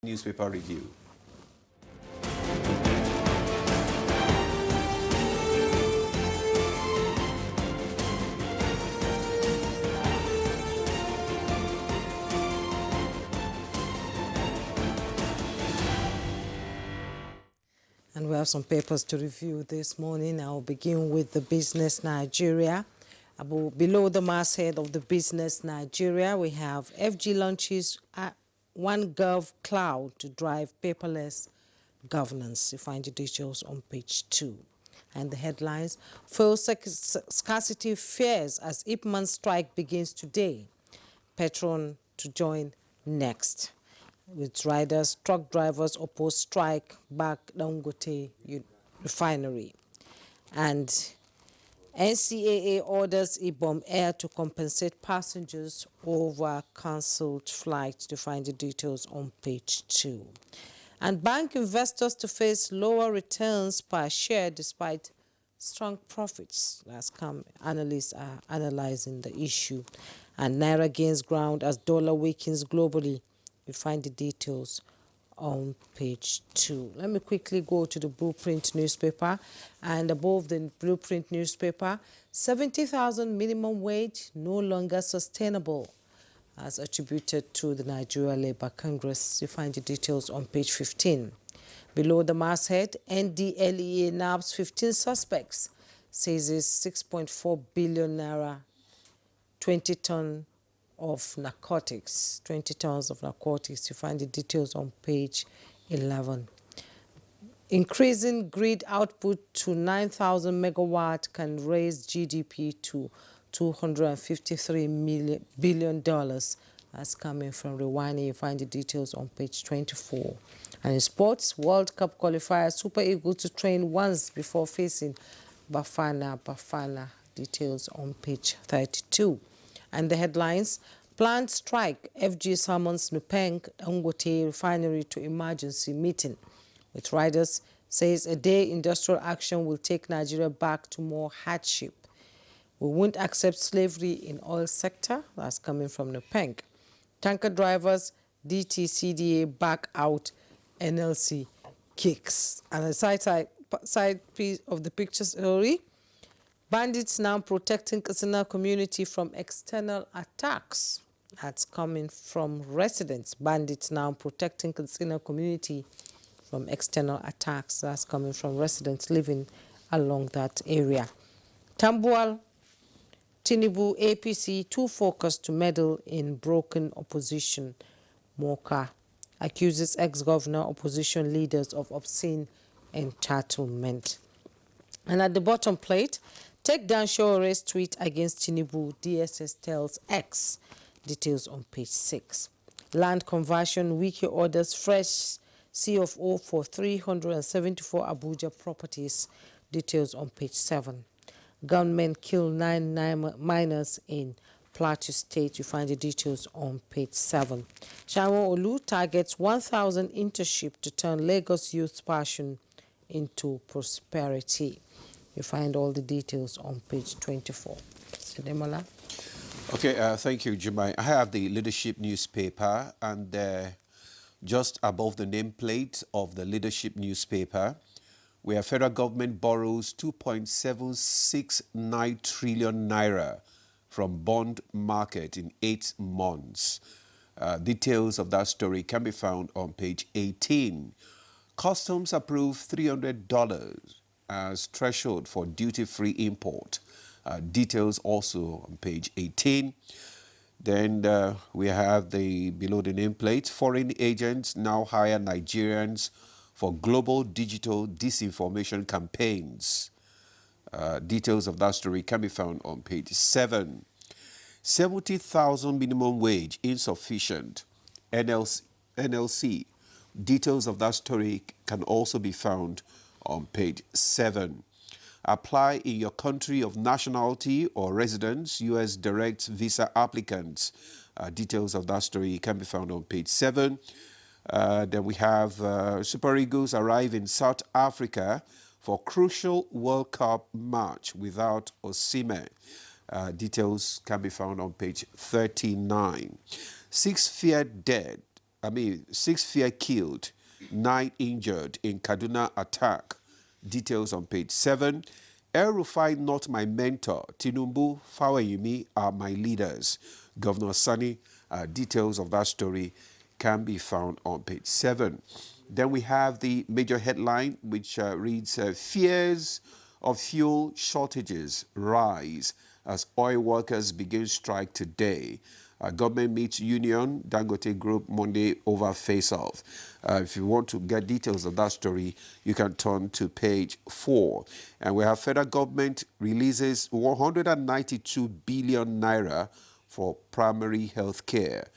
Newspaper review. And we have some papers to review this morning. I'll begin with the Business Nigeria. Below the masthead of the Business Nigeria, we have FG launches OneGov Cloud to drive paperless governance. You find the details on page 2. And the headlines: fuel scarcity fears as Ipman strike begins today. Petron to join next. With riders, truck drivers oppose strike back Dangote refinery. And NCAA orders Ibom Air to compensate passengers over cancelled flights. To find the details on page 2. And bank investors to face lower returns per share despite strong profits. That's come. Analysts are analyzing the issue. And Naira gains ground as dollar weakens globally. You find the details on page 2. Let me quickly go to the Blueprint newspaper. And above the Blueprint newspaper, 70,000 minimum wage no longer sustainable, as attributed to the Nigeria Labour Congress. You find the details on page 15. Below the masthead, NDLEA nabs 15 suspects, seizes 6.4 billion naira, 20 tons of narcotics. You find the details on page 11. Increasing grid output to 9,000 megawatt can raise GDP to $253 billion. That's coming from Rwanda. You find the details on page 24. And in sports, World Cup qualifiers, Super Eagles to train once before facing Bafana. Details on page 32. And the headlines: planned strike, FG summons Nupeng Dangote refinery to emergency meeting. With riders, says a day industrial action will take Nigeria back to more hardship. We won't accept slavery in oil sector. That's coming from Nupeng. Tanker drivers, DTCDA back out, NLC kicks. And a side piece of the picture story: bandits now protecting Katsina community from external attacks. That's coming from residents. Bandits now protecting Katsina community from external attacks. That's coming from residents living along that area. Tambuwal, Tinubu, APC, too focused to meddle in broken opposition. Moka accuses ex-governor opposition leaders of obscene entitlement. And at the bottom plate, take down Shore's tweet against Tinubu, DSS tells X. Details on page 6. Land conversion, Wiki orders fresh CFO for 374 Abuja properties. Details on page 7. Gunmen kill 9 miners in Plateau State. You find the details on page 7. Shawo Olu targets 1,000 internship to turn Lagos youth passion into prosperity. You find all the details on page 24. Mr. Demola. Okay, thank you, Jumai. I have the Leadership newspaper, and just above the nameplate of the Leadership newspaper, where federal government borrows 2.769 trillion naira from bond market in 8 months. Details of that story can be found on page 18. Customs approved $300 as threshold for duty-free import. Details also on page 18. Then we have the below the nameplate. Foreign agents now hire Nigerians for global digital disinformation campaigns. Details of that story can be found on page 7. 70,000 minimum wage insufficient. NLC. Details of that story can also be found on page 7. Apply in your country of nationality or residence, U.S. direct visa applicants. Details of that story can be found on page 7. Then we have Super Eagles arrive in South Africa for crucial World Cup match without Osimhen. Details can be found on page 39. 6 feared dead 6 fear killed, 9 injured in Kaduna attack. Details on page 7. El Rufai not my mentor. Tinubu, Fawayimi are my leaders. Governor Sani, details of that story can be found on page 7. Then we have the major headline, which reads, fears of fuel shortages rise as oil workers begin strike today. Government meets union, Dangote Group Monday over face-off. If you want to get details of that story, you can turn to page 4. And we have federal government releases 192 billion naira for primary health care.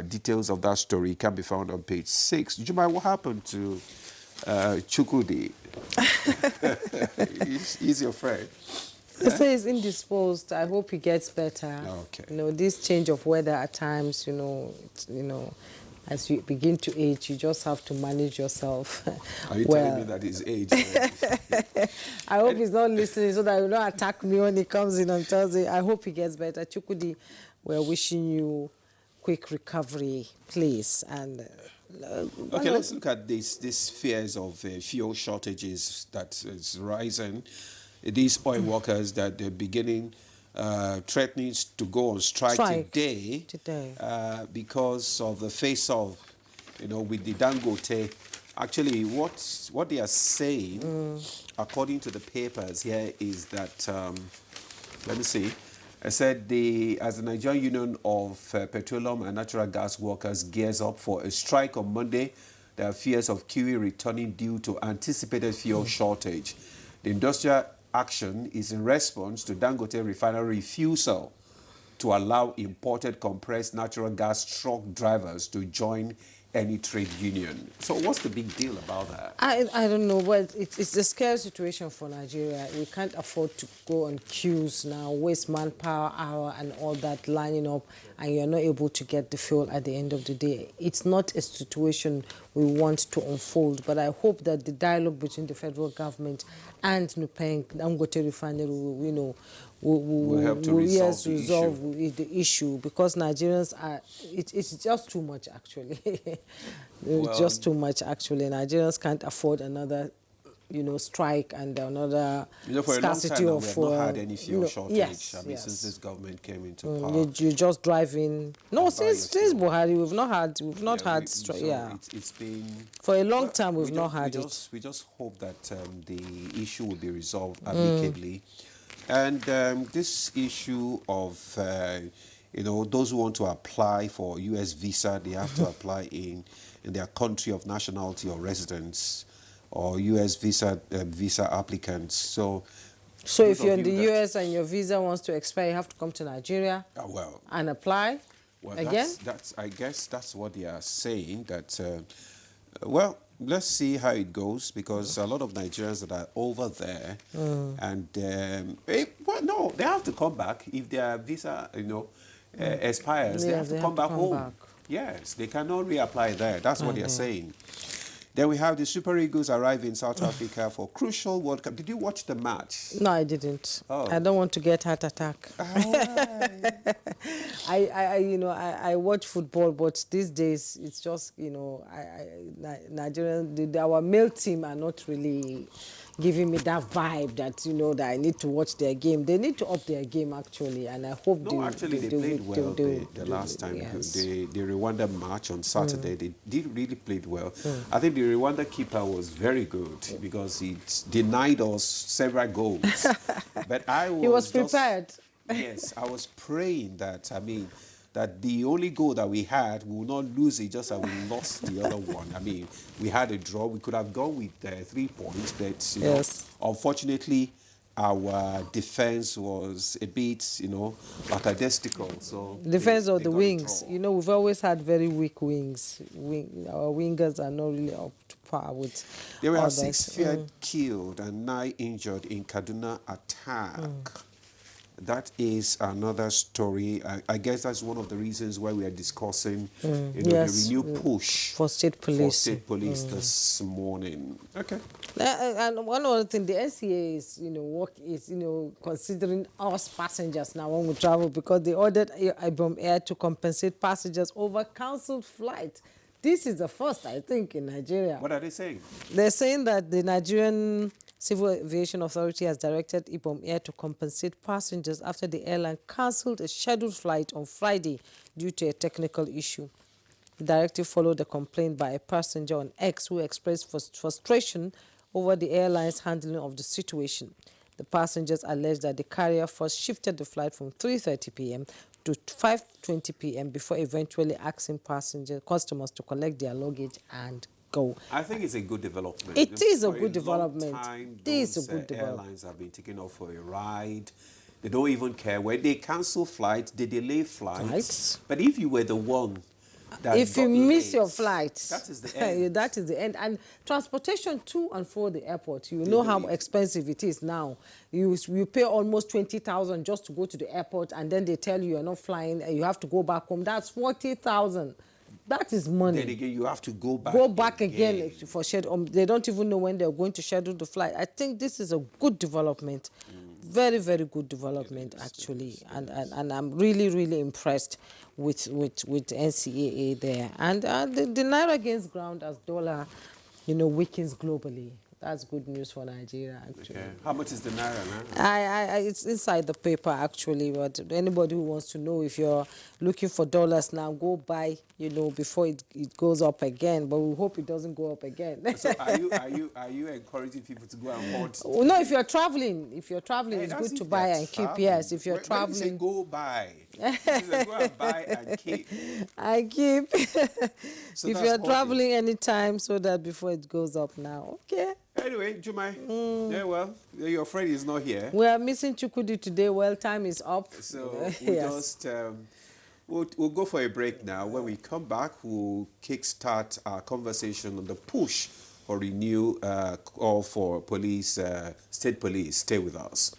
Details of that story can be found on page 6. Jumai, what happened to Chukwudi? He's your friend. He says he's indisposed. I hope he gets better. Okay. This change of weather at times, as you begin to age, you just have to manage yourself. Are you telling me that he's aged? I hope he's not listening so that he will not attack me when he comes in on Thursday. I hope he gets better. Chukwudi, we're wishing you quick recovery, please. And okay, let's look at these fears of fuel shortages that is rising. These oil workers that they're beginning threatening to go on strike today. Because of the face-off, with the Dangote. Actually, what they are saying, according to the papers here, is that, let me see, I said as the Nigerian Union of Petroleum and Natural Gas Workers gears up for a strike on Monday, there are fears of QE returning due to anticipated fuel shortage. The industrial action is in response to Dangote refinery refusal to allow imported compressed natural gas truck drivers to join any trade union. So what's the big deal about that? I don't know, but it's a scary situation for Nigeria. We can't afford to go on queues now, waste manpower, hour, and all that lining up, and you're not able to get the fuel at the end of the day. It's not a situation we want to unfold, but I hope that the dialogue between the federal government and Nupeng Dangote refinery will help to resolve the issue, because Nigerians are, it's just too much actually. Just too much actually. Nigerians can't afford another strike and another scarcity of fuel. We have not had any fuel shortage. Since this government came into power. You're just driving. No, since Buhari, we've not had strike. It's been for a long time. We've not had it. We just hope that the issue will be resolved amicably. And this issue of, those who want to apply for U.S. visa, they have to apply in their country of nationality or residence, or U.S. visa applicants. So if you're in the U.S. and your visa wants to expire, you have to come to Nigeria and apply again? I guess that's what they are saying, that, let's see how it goes, because a lot of Nigerians that are over there, and they have to come back if their visa, expires. They have to come back home. Yes, they cannot reapply there. That's what they are saying. Then we have the Super Eagles arrive in South Africa for crucial World Cup. Did you watch the match? No, I didn't. Oh. I don't want to get heart attack. I watch football, but these days it's just, Nigerian, our male team are not really giving me that vibe that, that I need to watch their game. They need to up their game, actually, and I hope they played well the last time. Yes. The Rwanda match on Saturday, they did really play well. I think the Rwanda keeper was very good because he denied us several goals. But he was prepared. Yes, I was praying that, that the only goal that we had, we will not lose it, just that we lost the other one. We had a draw. We could have gone with 3 points, but, unfortunately, our defense was a bit, lackadaisical. So defense of the wings. We've always had very weak wings. Our wingers are not really up to par with There were 6 feared killed and 9 injured in Kaduna attack. That is another story. I guess that's one of the reasons why we are discussing the renewed push for state police. This morning. Okay. And one other thing, the NCA is, considering us passengers now when we travel, because they ordered Ibom Air to compensate passengers over cancelled flight. This is the first, I think, in Nigeria. What are they saying? They're saying that the Nigerian Civil Aviation Authority has directed Ibom Air to compensate passengers after the airline cancelled a scheduled flight on Friday due to a technical issue. The directive followed a complaint by a passenger on X who expressed frustration over the airline's handling of the situation. The passengers alleged that the carrier first shifted the flight from 3:30 p.m. to 5:20 p.m. before eventually asking customers to collect their luggage and go. I think it's a good development. It is a For good development. development. Time, It is a those, good development. airlines have been taken off for a ride. They don't even care. When they cancel flights, they delay flights. But if you were the one that If you got miss late, your flight, that is the end. that is the end. And transportation to and for the airport, you know how expensive it is now. You pay almost 20,000 just to go to the airport, and then they tell you you're not flying, and you have to go back home. That's 40,000. That is money. Then again, you have to go back. Go back again for schedule. They don't even know when they're going to schedule the flight. I think this is a good development. Very, very good development, actually. And I'm really, really impressed with NCAA there. And the Naira gains ground as dollar, weakens globally. That's good news for Nigeria, actually. Okay. How much is the Naira now? It's inside the paper, actually, but anybody who wants to know, if you're looking for dollars now, go buy, before it goes up again, but we hope it doesn't go up again. So are you encouraging people to go and hoard? No, if you're traveling, it's good to buy and keep. Yes, if you're traveling. When you say go buy, go and buy and keep. I keep. So if you're traveling anytime, so that before it goes up now. Okay. Anyway, Jumai, yeah, well, your friend is not here. We are missing Chukwudi today. Well, time is up. So we'll go for a break now. When we come back, we'll kickstart our conversation on the push for renew call for police, state police. Stay with us.